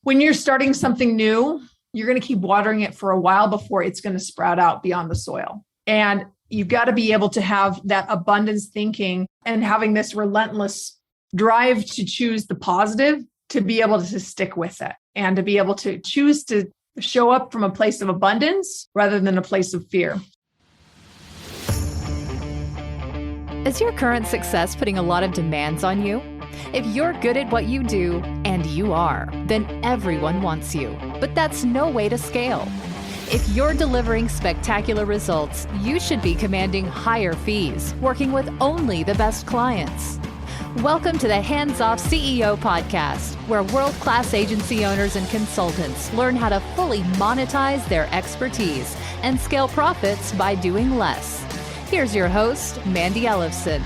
When you're starting something new, you're going to keep watering it for a while before it's going to sprout out beyond the soil. And you've got to be able to have that abundance thinking and having this relentless drive to choose the positive, to be able to stick with it and to be able to choose to show up from a place of abundance rather than a place of fear. Is your current success putting a lot of demands on you? If you're good at what you do, and you are, then everyone wants you. But that's no way to scale. If you're delivering spectacular results, you should be commanding higher fees, working with only the best clients. Welcome to the Hands Off CEO podcast, where world-class agency owners and consultants learn how to fully monetize their expertise and scale profits by doing less. Here's your host, Mandi Ellefson.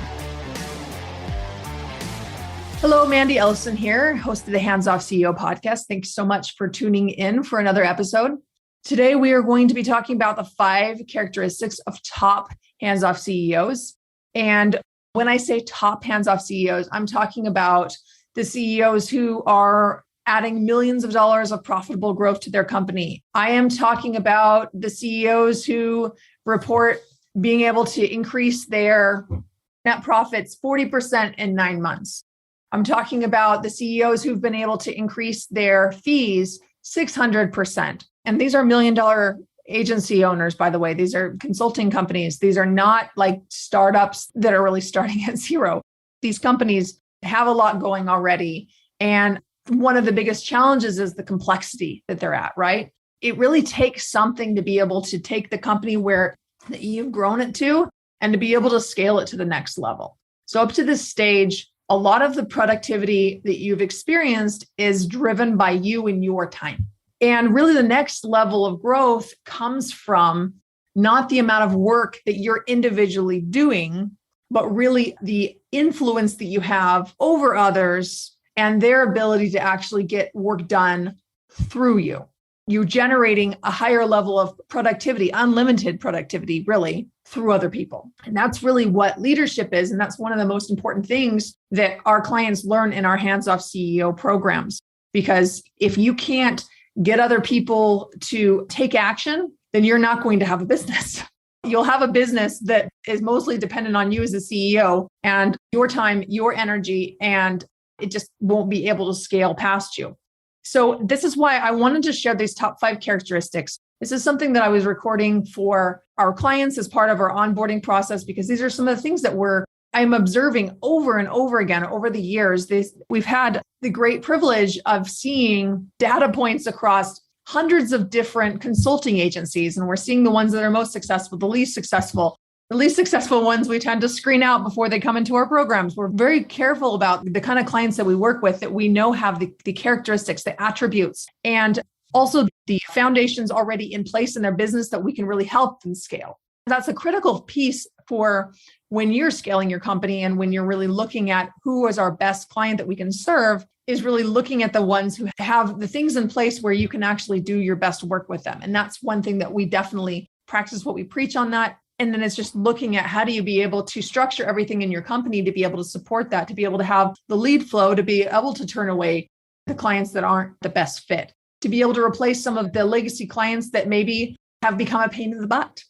Hello, Mandi Ellefson here, host of the Hands Off CEO podcast. Thanks so much for tuning in for another episode. Today, we are going to be talking about the 5 characteristics of top hands-off CEOs. And when I say top hands-off CEOs, I'm talking about the CEOs who are adding millions of dollars of profitable growth to their company. I am talking about the CEOs who report being able to increase their net profits 40% in 9 months. I'm talking about the CEOs who've been able to increase their fees 600%. And these are $1 million agency owners, by the way. These are consulting companies. These are not like startups that are really starting at zero. These companies have a lot going already. And one of the biggest challenges is the complexity that they're at, right? It really takes something to be able to take the company where you've grown it to and to be able to scale it to the next level. So up to this stage, a lot of the productivity that you've experienced is driven by you and your time. And really the next level of growth comes from not the amount of work that you're individually doing, but really the influence that you have over others and their ability to actually get work done through you. You're generating a higher level of productivity, unlimited productivity, really, through other people. And that's really what leadership is. And that's one of the most important things that our clients learn in our hands-off CEO programs. Because if you can't get other people to take action, then you're not going to have a business. You'll have a business that is mostly dependent on you as a CEO and your time, your energy, and it just won't be able to scale past you. So this is why I wanted to share these top 5 characteristics. This is something that I was recording for our clients as part of our onboarding process, because these are some of the things that I'm observing over and over again over the years. We've had the great privilege of seeing data points across hundreds of different consulting agencies, and we're seeing the ones that are most successful, the least successful. The least successful ones we tend to screen out before they come into our programs. We're very careful about the kind of clients that we work with that we know have the characteristics, the attributes, and also the foundations already in place in their business that we can really help them scale. That's a critical piece for when you're scaling your company and when you're really looking at who is our best client that we can serve, is really looking at the ones who have the things in place where you can actually do your best work with them. And that's one thing that we definitely practice what we preach on that. And then it's just looking at how do you be able to structure everything in your company to be able to support that, to be able to have the lead flow, to be able to turn away the clients that aren't the best fit, to be able to replace some of the legacy clients that maybe have become a pain in the butt,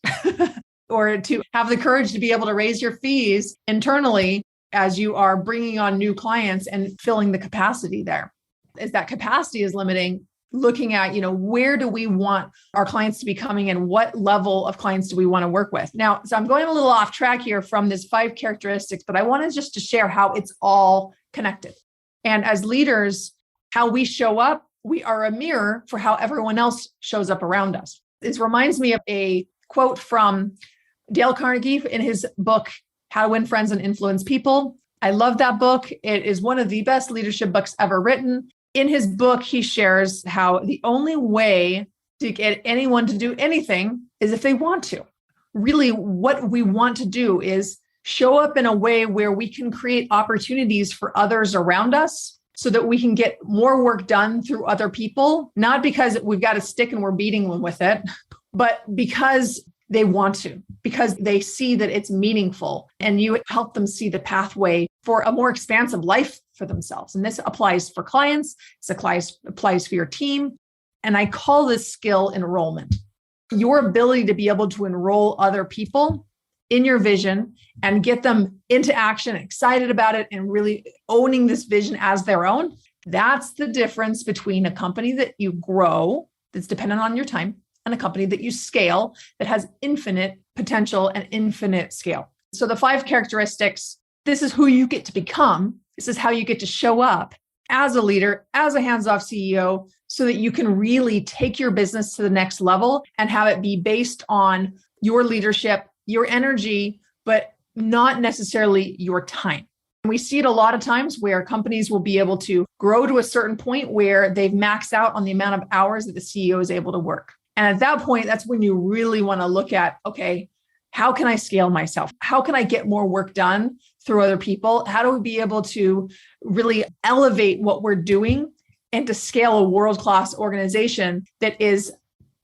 or to have the courage to be able to raise your fees internally as you are bringing on new clients and filling the capacity there. As that capacity is limiting, looking at, where do we want our clients to be coming and what level of clients do we want to work with? Now, so I'm going a little off track here from this 5 characteristics, but I wanted just to share how it's all connected. And as leaders, how we show up, we are a mirror for how everyone else shows up around us. This reminds me of a quote from Dale Carnegie in his book, How to Win Friends and Influence People. I love that book. It is one of the best leadership books ever written. In his book, he shares how the only way to get anyone to do anything is if they want to. Really, what we want to do is show up in a way where we can create opportunities for others around us so that we can get more work done through other people, not because we've got a stick and we're beating them with it, but because they want to, because they see that it's meaningful and you help them see the pathway for a more expansive life for themselves. And this applies for clients, this applies for your team. And I call this skill enrollment. Your ability to be able to enroll other people in your vision and get them into action, excited about it, and really owning this vision as their own. That's the difference between a company that you grow, that's dependent on your time, and a company that you scale that has infinite potential and infinite scale. So the 5 characteristics, this is who you get to become. This is how you get to show up as a leader, as a hands-off CEO, so that you can really take your business to the next level and have it be based on your leadership, your energy, but not necessarily your time. We see it a lot of times where companies will be able to grow to a certain point where they've maxed out on the amount of hours that the CEO is able to work. And at that point, that's when you really want to look at, okay, how can I scale myself? How can I get more work done through other people? How do we be able to really elevate what we're doing and to scale a world-class organization that is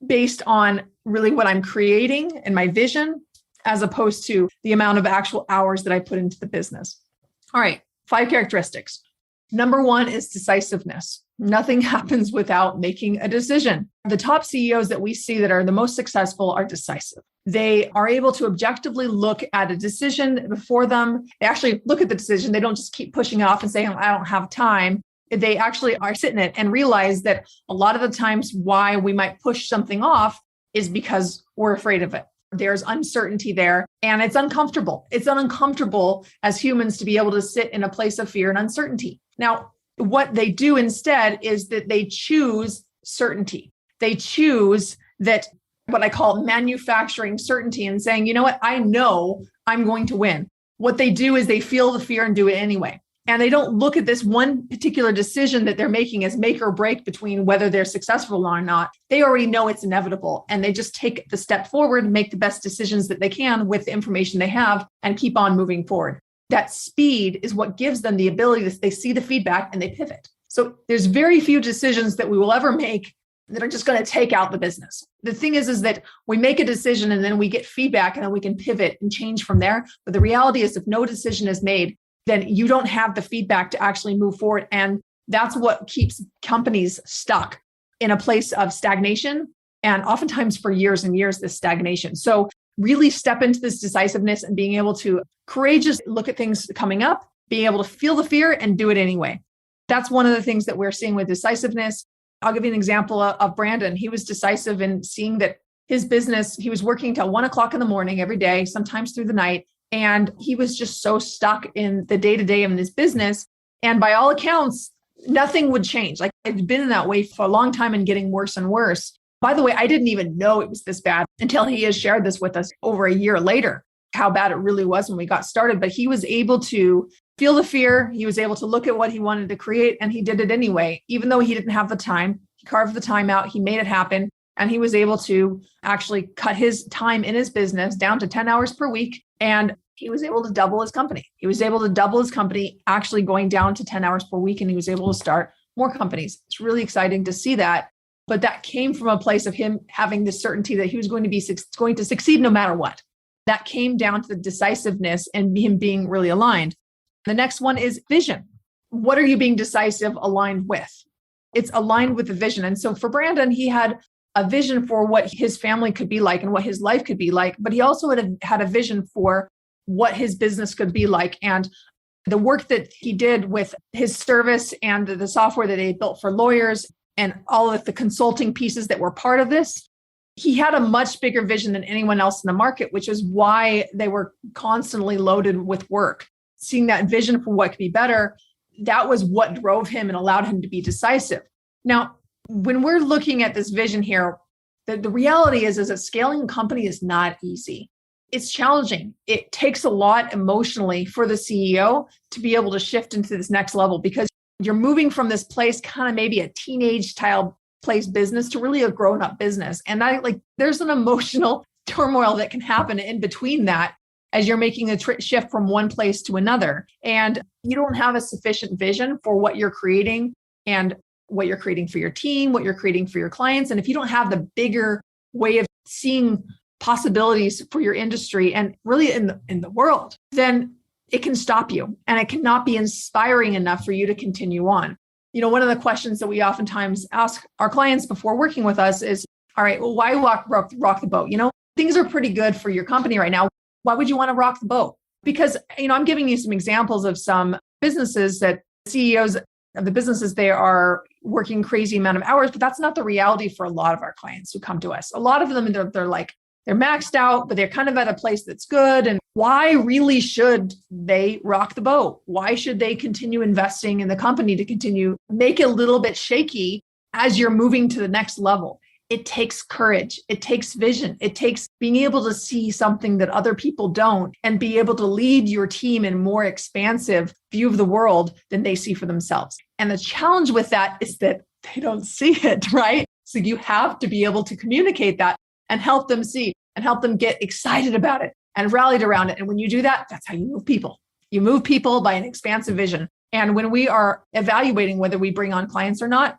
based on really what I'm creating and my vision, as opposed to the amount of actual hours that I put into the business? All right, 5 characteristics. Number 1 is decisiveness. Nothing happens without making a decision. The top CEOs that we see that are the most successful are decisive. They are able to objectively look at a decision before them. They actually look at the decision. They don't just keep pushing it off and saying, I don't have time. They actually are sitting it and realize that a lot of the times why we might push something off is because we're afraid of it. There's uncertainty there and it's uncomfortable. It's uncomfortable as humans to be able to sit in a place of fear and uncertainty. Now, what they do instead is that they choose certainty. They choose that, what I call manufacturing certainty, and saying, you know what, I know I'm going to win. What they do is they feel the fear and do it anyway. And they don't look at this one particular decision that they're making as make or break between whether they're successful or not. They already know it's inevitable. And they just take the step forward, make the best decisions that they can with the information they have, and keep on moving forward. That speed is what gives them the ability to, they see the feedback and they pivot. So there's very few decisions that we will ever make that are just going to take out the business. The thing is that we make a decision and then we get feedback and then we can pivot and change from there. But the reality is, if no decision is made, then you don't have the feedback to actually move forward. And that's what keeps companies stuck in a place of stagnation. And oftentimes for years and years, this stagnation. So really step into this decisiveness and being able to courageously look at things coming up, being able to feel the fear and do it anyway. That's one of the things that we're seeing with decisiveness. I'll give you an example of Brandon. He was decisive in seeing that his business, he was working till 1 o'clock in the morning every day, sometimes through the night. And he was just so stuck in the day-to-day of his business. And by all accounts, nothing would change. Like, it'd been in that way for a long time and getting worse and worse. By the way, I didn't even know it was this bad until he has shared this with us over a year later, how bad it really was when we got started. But he was able to feel the fear. He was able to look at what he wanted to create, and he did it anyway. Even though he didn't have the time, he carved the time out, he made it happen. And he was able to actually cut his time in his business down to 10 hours per week. And he was able to double his company. He was able to double his company, actually going down to 10 hours per week. And he was able to start more companies. It's really exciting to see that. But that came from a place of him having the certainty that he was going to succeed no matter what. That came down to the decisiveness and him being really aligned. The next one is vision. What are you being decisive aligned with? It's aligned with the vision. And so for Brandon, he had a vision for what his family could be like and what his life could be like, but he also had a vision for what his business could be like. And the work that he did with his service and the software that he built for lawyers and all of the consulting pieces that were part of this, he had a much bigger vision than anyone else in the market, which is why they were constantly loaded with work. Seeing that vision for what could be better, that was what drove him and allowed him to be decisive. Now, when we're looking at this vision here, the reality is that scaling a company is not easy. It's challenging. It takes a lot emotionally for the CEO to be able to shift into this next level, because you're moving from this place, kind of maybe a teenage style place business, to really a grown-up business. And there's an emotional turmoil that can happen in between that as you're making a shift from one place to another. And you don't have a sufficient vision for what you're creating and what you're creating for your team, what you're creating for your clients. And if you don't have the bigger way of seeing possibilities for your industry and really in the world, then it can stop you and it cannot be inspiring enough for you to continue on. One of the questions that we oftentimes ask our clients before working with us is, all right, well, why rock the boat? Things are pretty good for your company right now. Why would you want to rock the boat? Because, I'm giving you some examples of some businesses that CEOs of the businesses, they are working crazy amount of hours, but that's not the reality for a lot of our clients who come to us. A lot of them, they're maxed out, but they're kind of at a place that's good. And why really should they rock the boat? Why should they continue investing in the company to continue make it a little bit shaky as you're moving to the next level? It takes courage. It takes vision. It takes being able to see something that other people don't and be able to lead your team in a more expansive view of the world than they see for themselves. And the challenge with that is that they don't see it, right? So you have to be able to communicate that and help them see and help them get excited about it and rallied around it. And when you do that, that's how you move people. You move people by an expansive vision. And when we are evaluating whether we bring on clients or not,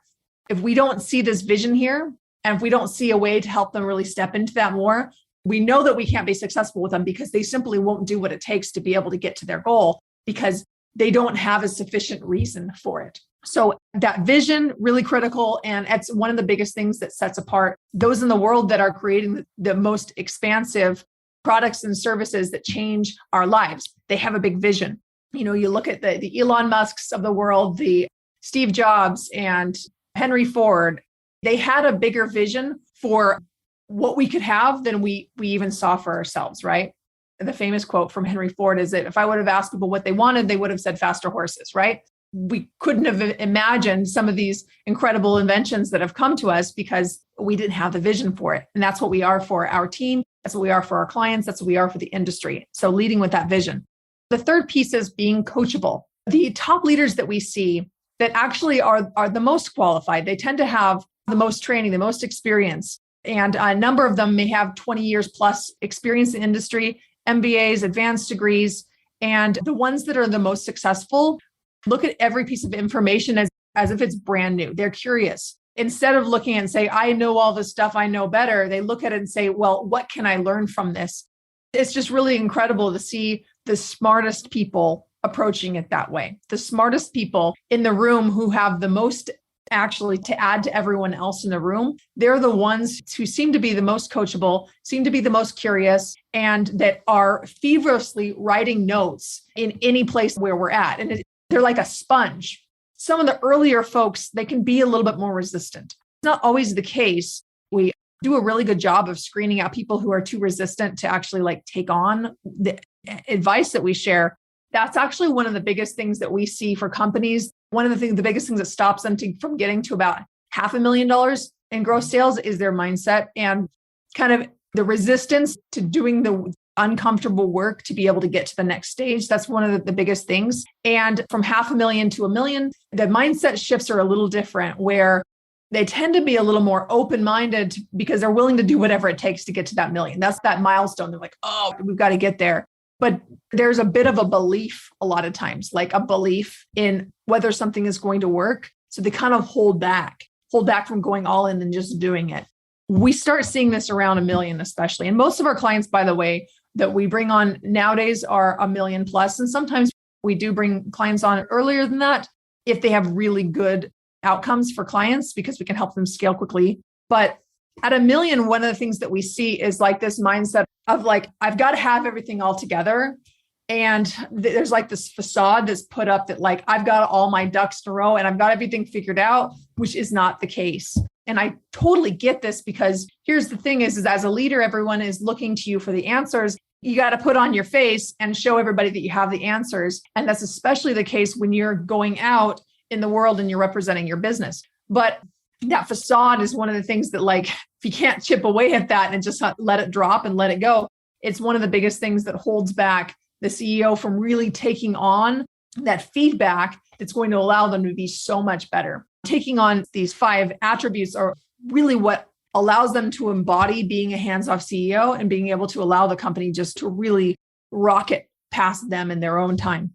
if we don't see this vision here, and if we don't see a way to help them really step into that more, we know that we can't be successful with them because they simply won't do what it takes to be able to get to their goal because they don't have a sufficient reason for it. So that vision, really critical. And it's one of the biggest things that sets apart those in the world that are creating the most expansive products and services that change our lives. They have a big vision. You look at the Elon Musks of the world, the Steve Jobs and Henry Ford. They had a bigger vision for what we could have than we even saw for ourselves, right? The famous quote from Henry Ford is that if I would have asked people what they wanted, they would have said faster horses, right? We couldn't have imagined some of these incredible inventions that have come to us because we didn't have the vision for it. And that's what we are for our team. That's what we are for our clients. That's what we are for the industry. So leading with that vision. The third piece is being coachable. The top leaders that we see that actually are the most qualified, they tend to have the most training, the most experience. And a number of them may have 20 years plus experience in industry, MBAs, advanced degrees. And the ones that are the most successful look at every piece of information as if it's brand new. They're curious. Instead of looking and say, I know all this stuff, I know better, they look at it and say, well, what can I learn from this? It's just really incredible to see the smartest people approaching it that way. The smartest people in the room who have the most actually to add to everyone else in the room. They're the ones who seem to be the most coachable, seem to be the most curious, and that are feverishly writing notes in any place where we're at. And they're like a sponge. Some of the earlier folks, they can be a little bit more resistant. It's not always the case. We do a really good job of screening out people who are too resistant to actually take on the advice that we share. That's actually one of the biggest things that we see for companies. One of the biggest things that stops them from getting to about $500,000 in gross sales is their mindset and kind of the resistance to doing the uncomfortable work to be able to get to the next stage. That's one of the biggest things. And from $500,000 to $1 million, the mindset shifts are a little different where they tend to be a little more open-minded because they're willing to do whatever it takes to get to that million. That's that milestone. They're like, oh, we've got to get there. But there's a bit of a belief a lot of times, like a belief in whether something is going to work. So they kind of hold back from going all in and just doing it. We start seeing this around $1 million, especially. And most of our clients, by the way, that we bring on nowadays are $1 million plus. And sometimes we do bring clients on earlier than that if they have really good outcomes for clients because we can help them scale quickly. But at $1 million, one of the things that we see is this mindset of I've got to have everything all together. And there's this facade that's put up that I've got all my ducks in a row and I've got everything figured out, which is not the case. And I totally get this because here's the thing is as a leader, everyone is looking to you for the answers. You got to put on your face and show everybody that you have the answers. And that's especially the case when you're going out in the world and you're representing your business. But that facade is one of the things that if you can't chip away at that and just let it drop and let it go, it's one of the biggest things that holds back the CEO from really taking on that feedback that's going to allow them to be so much better. Taking on these 5 attributes are really what allows them to embody being a hands-off CEO and being able to allow the company just to really rocket past them in their own time.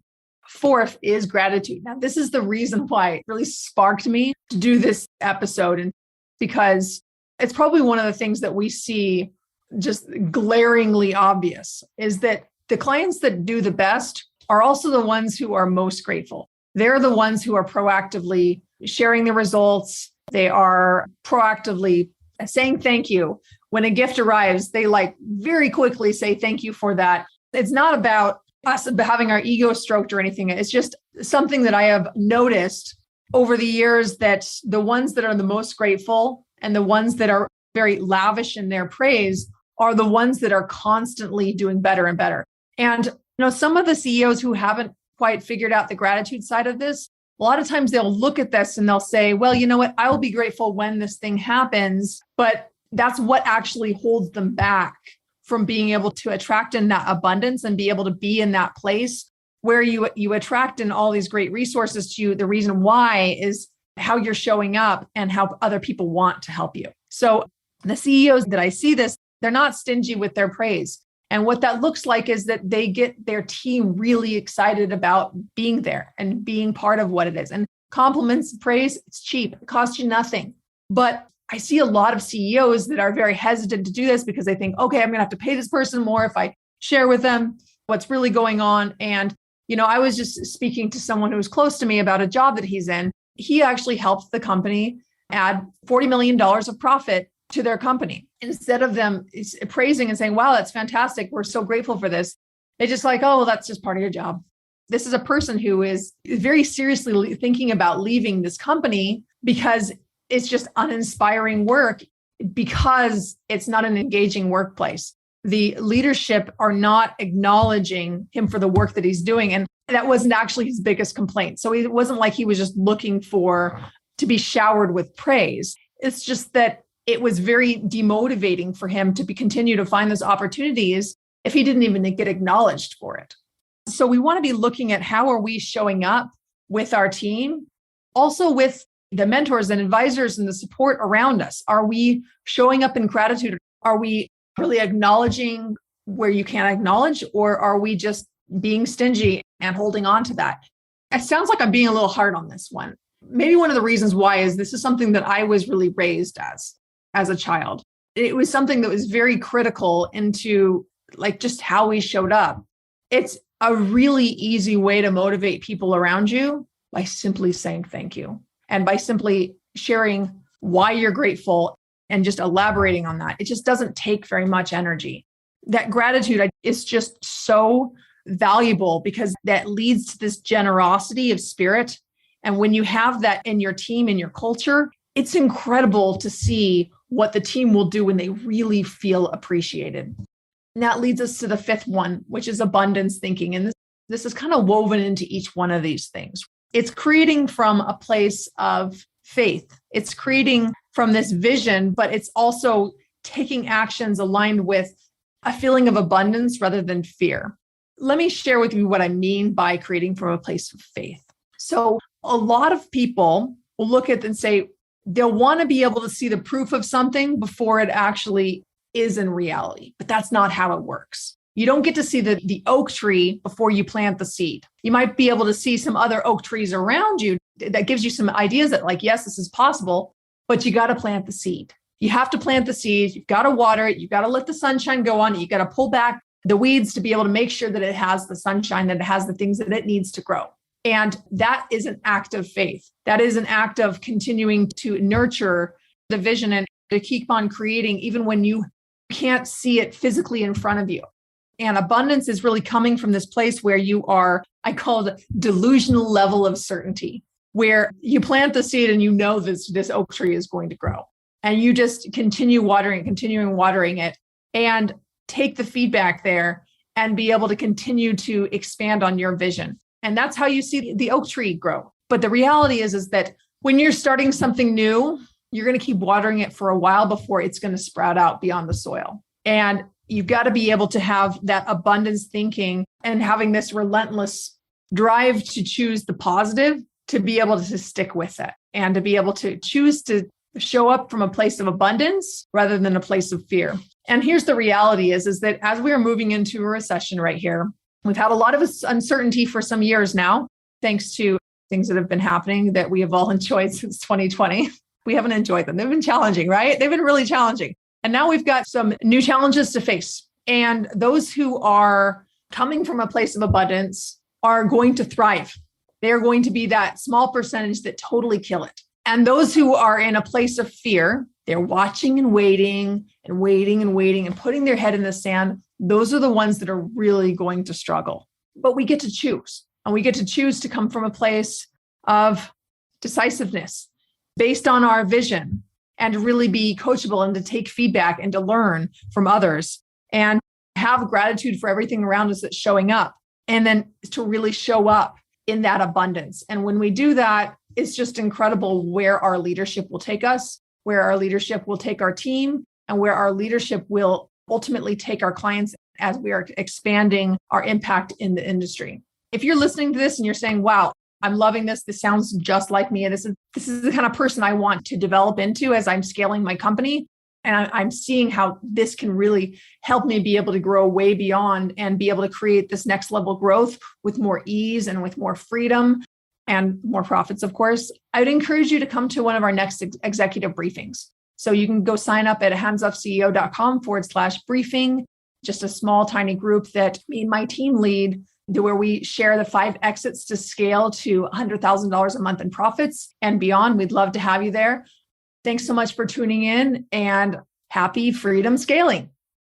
4th is gratitude. Now, this is the reason why it really sparked me to do this episode, and because it's probably one of the things that we see just glaringly obvious is that the clients that do the best are also the ones who are most grateful. They're the ones who are proactively sharing the results. They are proactively saying thank you. When a gift arrives, they very quickly say thank you for that. It's not about us having our ego stroked or anything. It's just something that I have noticed over the years, that the ones that are the most grateful and the ones that are very lavish in their praise are the ones that are constantly doing better and better. And some of the CEOs who haven't quite figured out the gratitude side of this, a lot of times they'll look at this and they'll say, well, you know what, I will be grateful when this thing happens. But that's what actually holds them back from being able to attract in that abundance and be able to be in that place where you attract in all these great resources to you. The reason why is how you're showing up and how other people want to help you. So the CEOs that I see this, they're not stingy with their praise. And what that looks like is that they get their team really excited about being there and being part of what it is. And compliments, praise, it's cheap. It costs you nothing. But I see a lot of CEOs that are very hesitant to do this because they think, okay, I'm going to have to pay this person more if I share with them what's really going on. And, I was just speaking to someone who was close to me about a job that he's in. He actually helped the company add $40 million of profit to their company. Instead of them praising and saying, wow, that's fantastic, we're so grateful for this, they just oh, well, that's just part of your job. This is a person who is very seriously thinking about leaving this company because it's just uninspiring work, because it's not an engaging workplace. The leadership are not acknowledging him for the work that he's doing. And that wasn't actually his biggest complaint. So it wasn't like he was just looking to be showered with praise. It's just that it was very demotivating for him to continue to find those opportunities if he didn't even get acknowledged for it. So we want to be looking at how are we showing up with our team, also with the mentors and advisors and the support around us. Are we showing up in gratitude? Are we really acknowledging where you can't acknowledge, or are we just being stingy and holding on to that? It sounds like I'm being a little hard on this one. Maybe one of the reasons why is this is something that I was really raised as a child. It was something that was very critical into just how we showed up. It's a really easy way to motivate people around you by simply saying thank you and by simply sharing why you're grateful and just elaborating on that. It just doesn't take very much energy. That gratitude is just so valuable because that leads to this generosity of spirit. And when you have that in your team, in your culture, it's incredible to see what the team will do when they really feel appreciated. And that leads us to the fifth one, which is abundance thinking. And this is kind of woven into each one of these things. It's creating from a place of faith. It's creating from this vision, but it's also taking actions aligned with a feeling of abundance rather than fear. Let me share with you what I mean by creating from a place of faith. So a lot of people will look at it and say they'll want to be able to see the proof of something before it actually is in reality, but that's not how it works. You don't get to see the oak tree before you plant the seed. You might be able to see some other oak trees around you that gives you some ideas that yes, this is possible, but you got to plant the seed. You have to plant the seed. You've got to water it. You've got to let the sunshine go on it. You got to pull back the weeds to be able to make sure that it has the sunshine, that it has the things that it needs to grow. And that is an act of faith. That is an act of continuing to nurture the vision and to keep on creating even when you can't see it physically in front of you. And abundance is really coming from this place where you are, I call it delusional level of certainty, where you plant the seed and you know this oak tree is going to grow. And you just continuing watering it and take the feedback there and be able to continue to expand on your vision. And that's how you see the oak tree grow. But the reality is that when you're starting something new, you're going to keep watering it for a while before it's going to sprout out beyond the soil. And you've got to be able to have that abundance thinking and having this relentless drive to choose the positive, to be able to stick with it and to be able to choose to show up from a place of abundance rather than a place of fear. And here's the reality is that as we are moving into a recession right here, we've had a lot of uncertainty for some years now, thanks to things that have been happening that we have all enjoyed since 2020. We haven't enjoyed them. They've been challenging, right? They've been really challenging. And now we've got some new challenges to face. And those who are coming from a place of abundance are going to thrive. They are going to be that small percentage that totally kill it. And those who are in a place of fear, they're watching and waiting and waiting and waiting and putting their head in the sand. Those are the ones that are really going to struggle. But we get to choose, and we get to choose to come from a place of decisiveness based on our vision, and to really be coachable and to take feedback and to learn from others and have gratitude for everything around us that's showing up, and then to really show up in that abundance. And when we do that, it's just incredible where our leadership will take us, where our leadership will take our team, and where our leadership will ultimately take our clients as we are expanding our impact in the industry. If you're listening to this and you're saying, wow, I'm loving this. This sounds just like me. This is the kind of person I want to develop into as I'm scaling my company. And I'm seeing how this can really help me be able to grow way beyond and be able to create this next level growth with more ease and with more freedom and more profits, of course. I would encourage you to come to one of our next executive briefings. So you can go sign up at handsoffceo.com/briefing, just a small, tiny group that me and my team lead, where we share the 5 exits to scale to $100,000 a month in profits and beyond. We'd love to have you there. Thanks so much for tuning in, and happy freedom scaling.